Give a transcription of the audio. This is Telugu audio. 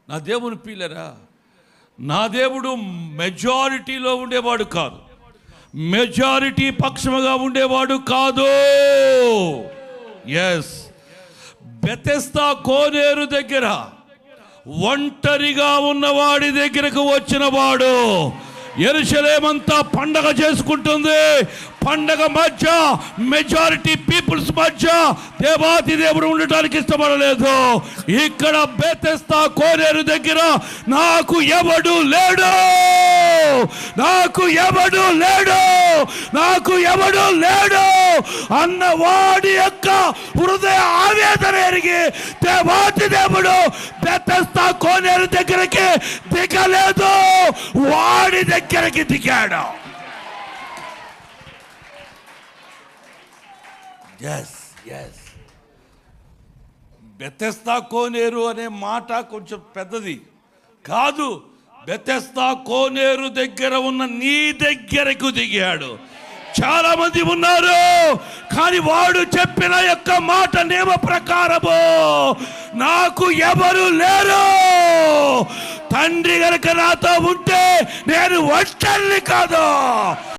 నా దేవుని పిల్లరా, నా దేవుడు మెజారిటీలో ఉండేవాడు కాదు, మెజారిటీ పక్షముగా ఉండేవాడు కాదు. ఎస్, బెతెస్దా కోనేరు దగ్గర ఒంటరిగా ఉన్నవాడి దగ్గరకు వచ్చిన వాడు. యెరూషలేమంతా పండగ చేసుకుంటుంది. పండగ మధ్య మెజారిటీ పీపుల్స్ మధ్య దేవాది దేవుడు ఉండటానికి ఇష్టపడలేదు. ఇక్కడ బెతెస్దా కోనేరు దగ్గర నాకు ఎవడు లేడు, నాకు ఎవడు లేడు, నాకు ఎవడు లేడు అన్నవాడి యొక్క హృదయ ఆవేదన ఎరిగి దేవాది దేవుడు బెతెస్దా కోనేరు దగ్గరికి దిగలేదు, వాడి దగ్గరికి దిగాడు. బెతెస్దా కోనేరు అనే మాట కొంచెం పెద్దది కాదు. బెతెస్దా కోనేరు దగ్గర ఉన్న నీ దగ్గరకు దిగాడు. చాలా మంది ఉన్నారు, కానీ వాడు చెప్పిన యొక్క మాట నియమ ప్రకారము నాకు ఎవరు లేరు. తండ్రి గనుక నాతో ఉంటే నేను ఒంటరిని కాదు.